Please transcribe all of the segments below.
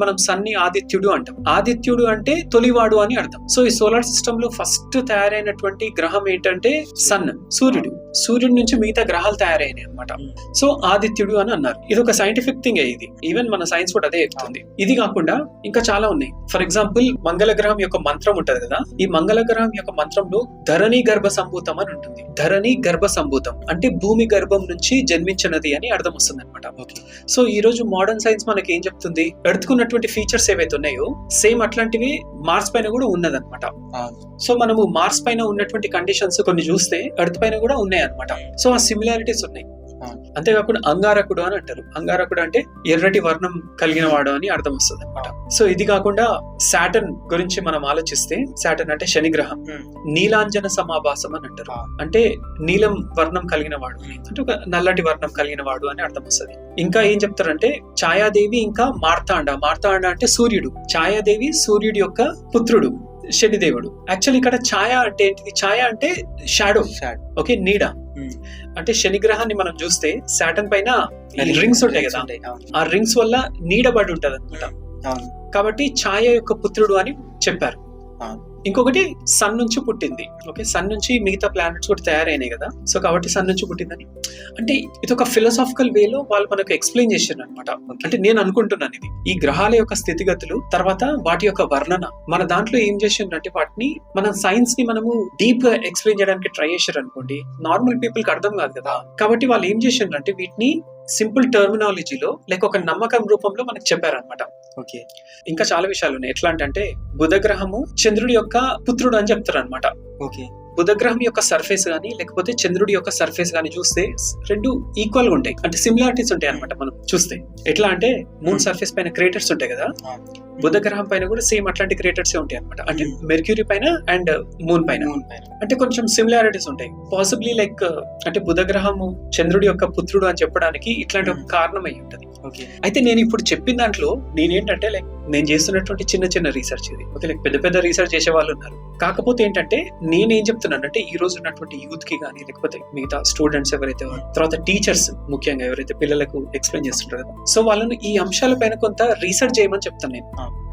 మనం సన్ ని ఆదిత్యుడు అంటాం. ఆదిత్యుడు అంటే తొలివాడు అని అర్థం. సో ఈ సోలార్ సిస్టమ్ లో ఫస్ట్ తయారైనటువంటి గ్రహం ఏంటంటే సన్, సూర్యుడు. సూర్యుడి నుంచి మిగతా గ్రహాలు తయారైనాయి అనమాట. సో ఆదిత్యుడు అని అన్నారు. ఇది ఒక సైంటిఫిక్ థింగ్. ఇది ఈవెన్ మన సైన్స్ కూడా అదే చెప్తుంది. ఇది కాకుండా ఇంకా చాలా ఉన్నాయి. ఫర్ ఎగ్జాంపుల్ మంగళ గ్రహం యొక్క మంత్రం ఉంటది కదా, ఈ మంగళ గ్రహం యొక్క మంత్రంలో ధరణి గర్భ సంభూతం అని ఉంటుంది. ధరణి గర్భ సంభూతం అంటే భూమి గర్భం నుంచి జన్మించినది అని అర్థం వస్తుంది అనమాట. సో ఈ రోజు మోడర్న్ సైన్స్ మనకి ఏం చెప్తుంది, ఎర్త్ కున్నటువంటి ఫీచర్స్ ఏవైతే ఉన్నాయో సేమ్ అట్లాంటివి మార్స్ పైన కూడా ఉన్నదన్నమాట. సో మనము మార్స్ పైన ఉన్నటువంటి కండిషన్స్ కొన్ని చూస్తే ఎర్త్ పైన కూడా ఉన్నాయి అనమాట. సో ఆ సిమిలారిటీస్ ఉన్నాయి. అంతేకాకుండా అంగారకుడు అని అంటారు. అంగారకుడు అంటే ఎర్రటి వర్ణం కలిగిన వాడు అని అర్థం వస్తుంది అనమాట. సో ఇది కాకుండా సాటర్న్ గురించి మనం ఆలోచిస్తే, సాటర్న్ అంటే శని గ్రహం, నీలాంజన సమాభాసం అని అంటారు. అంటే నీలం వర్ణం కలిగిన వాడు అంటే ఒక నల్లటి వర్ణం కలిగిన వాడు అని అర్థం వస్తుంది. ఇంకా ఏం చెప్తారంటే ఛాయాదేవి, ఇంకా మార్తాండ. మార్తాండ అంటే సూర్యుడు. ఛాయాదేవి సూర్యుడి యొక్క పుత్రుడు, శనిదేవుడు. యాక్చువల్లీ ఇక్కడ ఛాయ అంటే ఏంటిది? ఛాయ అంటే షాడో, ఓకే, నీడ. అంటే శని గ్రహాన్ని మనం చూస్తే సాటర్న్ పైన రింగ్స్ ఉంటాయి కదా, ఆ రింగ్స్ వల్ల నీడబడి ఉంటది అనమాట. కాబట్టి ఛాయ యొక్క పుత్రుడు అని చెప్పారు. ఇంకొకటి సన్ నుంచి పుట్టింది. ఓకే, సన్ నుంచి మిగతా ప్లానెట్స్ కూడా తయారైనాయి కదా, సో కాబట్టి సన్ నుంచి పుట్టిందని. అంటే ఇది ఒక ఫిలాసాఫికల్ వేలో వాళ్ళు మనకు ఎక్స్ప్లెయిన్ చేశారు అనమాట. అంటే నేను అనుకుంటున్నాను ఇది ఈ గ్రహాల యొక్క స్థితిగతులు, తర్వాత వాటి యొక్క వర్ణన మన దాంట్లో ఏం చేసిందంటే వాటిని మన సైన్స్ ని మనము డీప్ గా ఎక్స్ప్లెయిన్ చేయడానికి ట్రై చేశారు అనుకోండి, నార్మల్ పీపుల్ కి అర్థం కాదు కదా. కాబట్టి వాళ్ళు ఏం చేసిందంటే వీటిని సింపుల్ టర్మినాలజీలో లేక ఒక నమ్మకం రూపంలో మనకు చెప్పారనమాట. ఓకే, ఇంకా చాలా విషయాలు ఉన్నాయి. ఎట్లా అంటే బుధ గ్రహము చంద్రుడి యొక్క పుత్రుడు అని చెప్తారు అనమాట. ఓకే, బుధ గ్రహం యొక్క సర్ఫేస్ గానీ లేకపోతే చంద్రుడి యొక్క సర్ఫేస్ గానీ చూస్తే రెండు ఈక్వల్ గా ఉంటాయి. అంటే సిమిలారిటీస్ ఉంటాయి అనమాట. మనం చూస్తే ఎట్లా అంటే మూన్ సర్ఫేస్ పైన క్రేటర్స్ ఉంటాయి కదా, బుధ గ్రహం పైన కూడా సేమ్ అట్లాంటి క్రేటర్స్ ఉంటాయి అనమాట. అంటే మెర్క్యూరీ పైన అండ్ మూన్ పైన అంటే కొంచెం సిమిలారిటీస్ ఉంటాయి. పాసిబ్లీ లైక్ అంటే బుధ గ్రహము చంద్రుడి యొక్క పుత్రుడు అని చెప్పడానికి ఇట్లాంటి ఒక కారణం అయి ఉంటది. అయితే నేను ఇప్పుడు చెప్పిన దాంట్లో నేనేంటంటే లైక్ నేను చేస్తున్నటువంటి చిన్న చిన్న రీసెర్చ్ ఇది. ఓకే, లైక్ పెద్ద పెద్ద రీసెర్చ్ చేసే వాళ్ళు ఉన్నారు. కాకపోతే ఏంటంటే నేనేం చెప్తున్నానంటే ఈ రోజు ఉన్నటువంటి యూత్ కి కానీ లేకపోతే మిగతా స్టూడెంట్స్ ఎవరైతే, తర్వాత టీచర్స్ ముఖ్యంగా ఎవరైతే పిల్లలకు ఎక్స్ప్లెయిన్ చేస్తుంటారు కదా, సో వాళ్ళని ఈ అంశాల పైన కొంత రీసెర్చ్ చేయమని చెప్తాను నేను.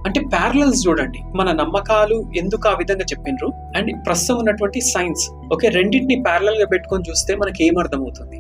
అంటే ప్యారలల్స్ చూడండి, మన నమ్మకాలు ఎందుకు ఆ విధంగా చెప్పిండ్రు అండ్ ప్రస్తుతం ఉన్నటువంటి సైన్స్, ఓకే, రెండింటిని ప్యారలల్ గా పెట్టుకొని చూస్తే మనకి ఏం అర్థం అవుతుంది.